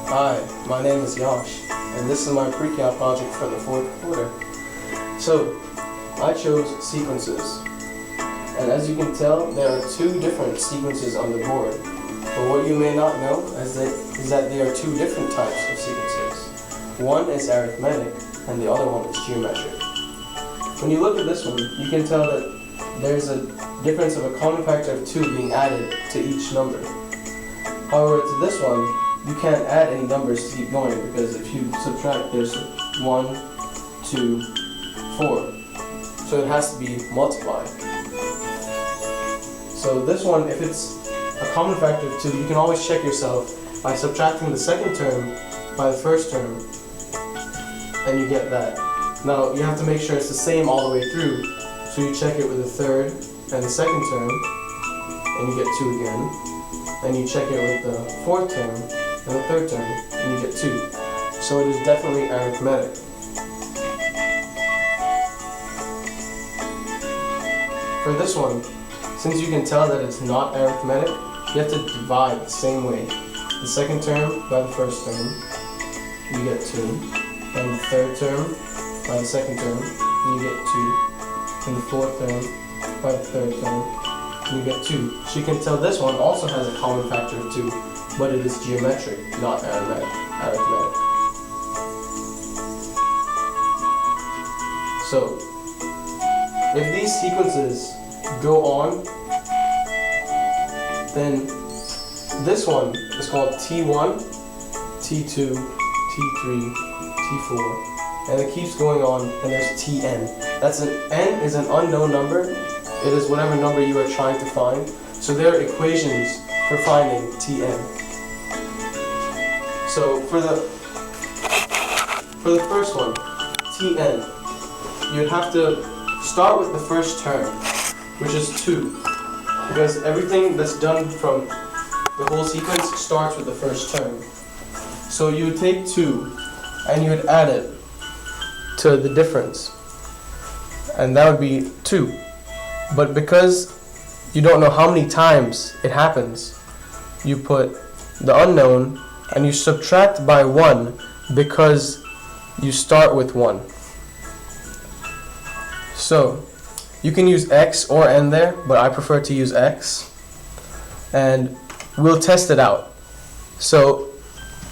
Hi, my name is Yash, and this is my pre-cal project for the fourth quarter. So, I chose sequences, and as you can tell, there are two different sequences on the board. But what you may not know is that there are two different types of sequences. One is arithmetic, and the other one is geometric. When you look at this one, you can tell that there's a difference of a common factor of 2 being added to each number. However, to this one, you can't add any numbers to keep going because if you subtract, there's 1, 2, 4. So it has to be multiplied. So this one, if it's a common factor of 2, you can always check yourself by subtracting the second term by the first term, and you get that. Now, you have to make sure it's the same all the way through, so you check it with the third and the second term, and you get 2 again. Then you check it with the fourth term and the third term, and you get 2. So it is definitely arithmetic. For this one, since you can tell that it's not arithmetic, you have to divide the same way. The second term by the first term, you get 2. And the third term by the second term, you get 2. And the fourth term by the third term, you get 2. So you can tell this one also has a common factor of 2, but it is geometric, not arithmetic. So, if these sequences go on, then this one is called T1, T2, T3, T4, and it keeps going on, and there's Tn. N is an unknown number. It is whatever number you are trying to find. So there are equations for finding Tn. So for the first one, Tn, you'd have to start with the first term, which is 2, because everything that's done from the whole sequence starts with the first term. So you would take 2 and you would add it to the difference, and that would be 2. But because you don't know how many times it happens, you put the unknown and you subtract by 1 because you start with 1. So you can use x or n there, but I prefer to use x, and we'll test it out. So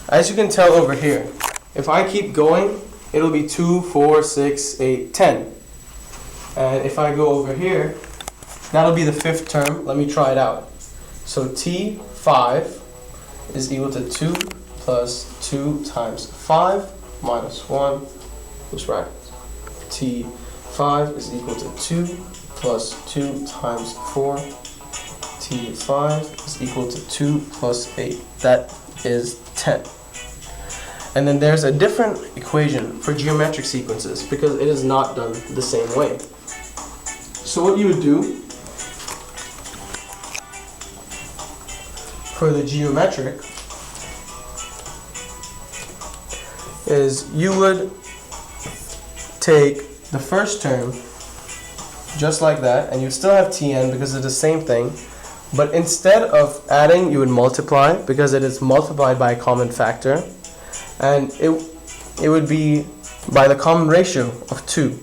as you can tell over here, if I keep going, it'll be 2, 4, 6, 8, 10. And if I go over here, that'll be the 5th term. Let me try it out. So T5 is equal to 2 plus 2 times 5 minus 1, which brackets. T5 is equal to 2 plus 2 times 4. T5 is equal to 2 plus 8. That is 10. And then there's a different equation for geometric sequences because it is not done the same way. So what you would do for the geometric is you would take the first term just like that, and you'd still have Tn because it's the same thing, but instead of adding, you would multiply because it is multiplied by a common factor, and it would be by the common ratio of 2.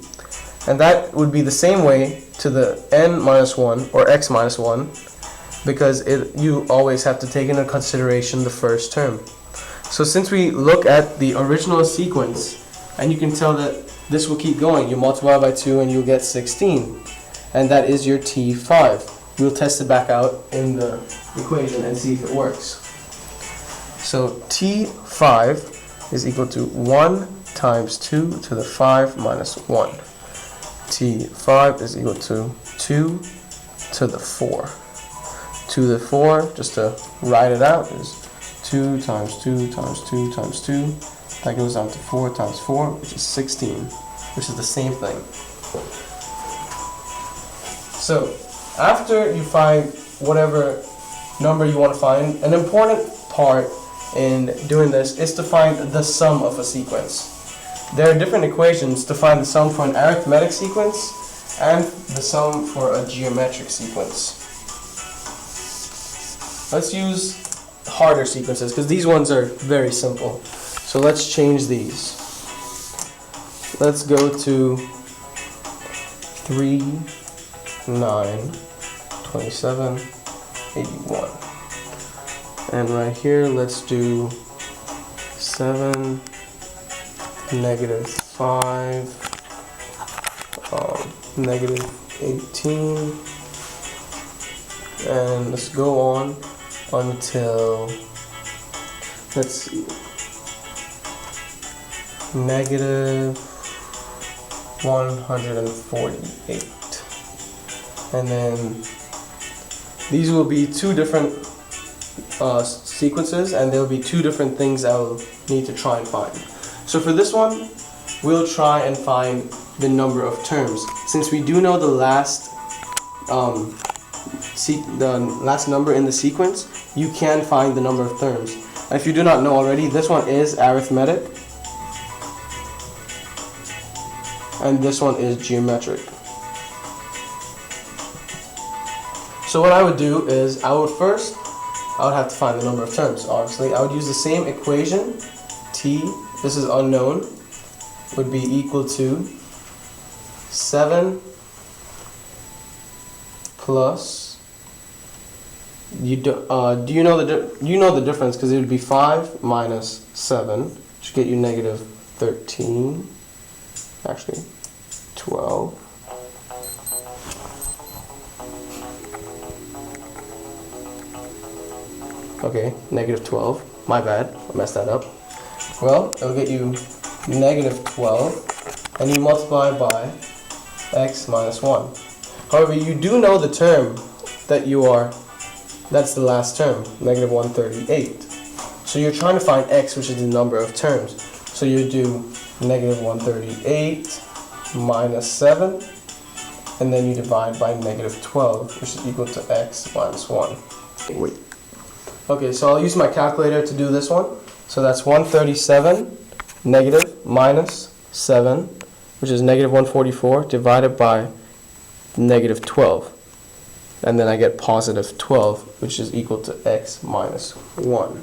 And that would be the same way to the n minus 1 or x minus 1 because you always have to take into consideration the first term. So since we look at the original sequence, and you can tell that this will keep going, you multiply by 2 and you'll get 16. And that is your T5. We'll test it back out in the equation and see if it works. So T5 is equal to 1 times 2 to the 5 minus 1. T5 is equal to 2 to the 4. 2 to the 4, just to write it out, is 2 times 2 times 2 times 2. That goes down to 4 times 4, which is 16, which is the same thing. So, after you find whatever number you want to find, an important part in doing this is to find the sum of a sequence. There are different equations to find the sum for an arithmetic sequence and the sum for a geometric sequence. Let's use harder sequences, because these ones are very simple. So let's change these. Let's go to 3, 9, 27, 81. And right here, let's do 7, negative 5, negative 18, and let's go on until, let's see, negative 148. And then these will be two different sequences, and there will be two different things I will need to try and find. So for this one, we'll try and find the number of terms. Since we do know the last number in the sequence, you can find the number of terms. And if you do not know already, this one is arithmetic, and this one is geometric. So what I would do is, I would have to find the number of terms. Obviously, I would use the same equation. T, this is unknown, would be equal to 7 plus, you know the difference, because it would be 5 minus 7, which should get you negative 13, actually 12. Okay, negative 12. My bad, I messed that up. Well, it'll get you negative 12, and you multiply by x minus 1. However, you do know the term that's the last term, negative 138. So you're trying to find x, which is the number of terms. So you do negative 138 minus 7, and then you divide by negative 12, which is equal to x minus 1. Wait. Okay, so I'll use my calculator to do this one. So that's 137 negative minus 7, which is negative 144, divided by negative 12. And then I get positive 12, which is equal to x minus 1.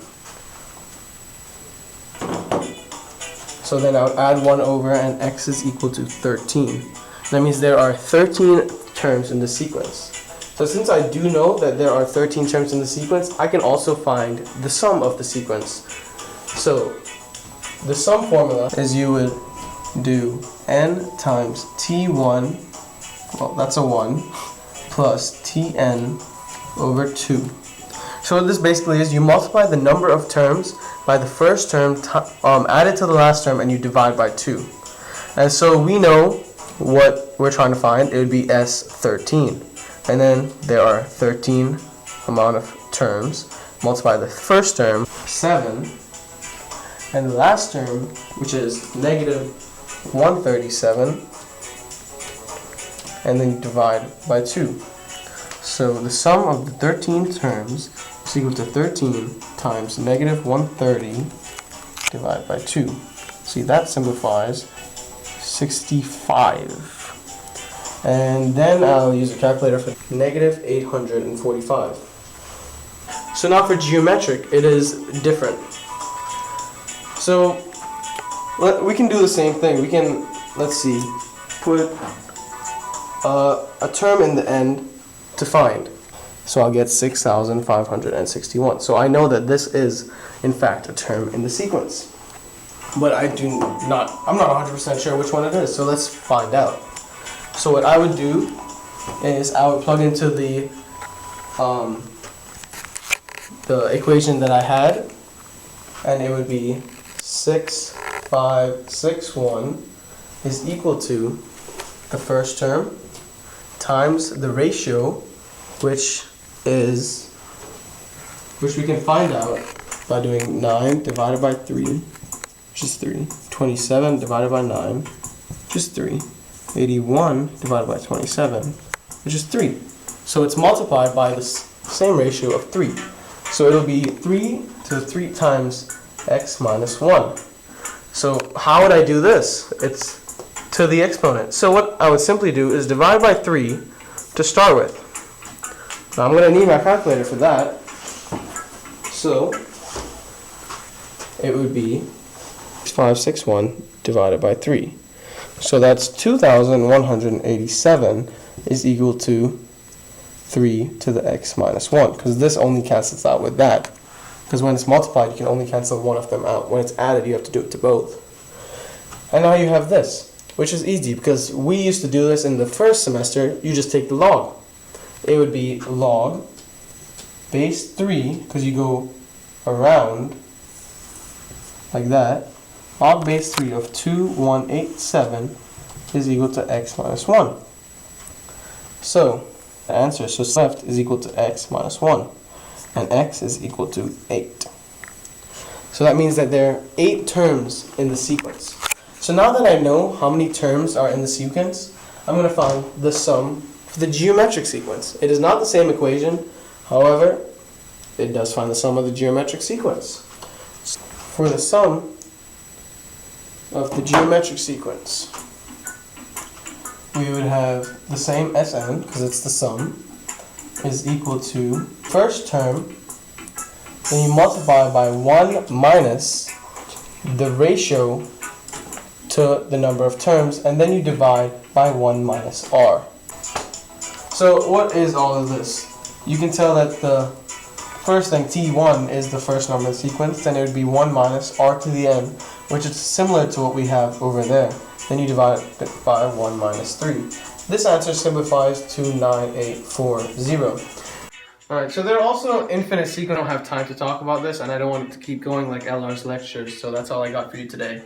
So then I would add 1 over, and x is equal to 13. That means there are 13 terms in the sequence. So since I do know that there are 13 terms in the sequence, I can also find the sum of the sequence. So the sum formula is, you would do n times t1, well, that's a 1, plus tn over 2. So what this basically is, you multiply the number of terms by the first term added to the last term, and you divide by 2. And so we know what we're trying to find. It would be S13. And then there are 13 amount of terms. Multiply the first term, 7, and the last term, which is negative 137, and then you divide by 2. So the sum of the 13 terms is equal to 13 times negative 130 divided by 2. See, that simplifies 65. And then I'll use a calculator for negative 845. So now for geometric, it is different. So we can do the same thing. We can, let's see, put a term in the end to find. So I'll get 6,561. So I know that this is, in fact, a term in the sequence. But I'm not 100% sure which one it is. So let's find out. So what I would do is I would plug into the equation that I had, and it would be 6561 is equal to the first term times the ratio, which we can find out by doing 9 divided by 3, which is 3, 27 divided by 9, which is 3, 81 divided by 27, which is 3. So it's multiplied by the same ratio of 3. So it'll be 3 to 3 times x minus 1. So how would I do this? It's to the exponent. So what I would simply do is divide by 3 to start with. Now I'm going to need my calculator for that. So it would be 561 divided by 3. So that's 2,187 is equal to 3 to the x minus 1, because this only cancels out with that. Because when it's multiplied, you can only cancel one of them out. When it's added, you have to do it to both. And now you have this, which is easy, because we used to do this in the first semester. You just take the log. It would be log base 3, because you go around like that. Log base 3 of 2187 is equal to x minus 1. So the answer so left is equal to x minus 1, and x is equal to 8. So that means that there are 8 terms in the sequence. So now that I know how many terms are in the sequence, I'm going to find the sum for the geometric sequence. It is not the same equation, however, it does find the sum of the geometric sequence. For the sum of the geometric sequence, we would have the same Sn, because it's the sum, is equal to first term, then you multiply by 1 minus the ratio to the number of terms, and then you divide by 1 minus r. So what is all of this? You can tell that the first thing, t1, is the first number in the sequence, then it would be 1 minus r to the n, which is similar to what we have over there. Then you divide it by 1 minus 3. This answer simplifies to 9840. Alright, so there are also infinite sequences. I don't have time to talk about this, and I don't want it to keep going like LR's lectures, so that's all I got for you today.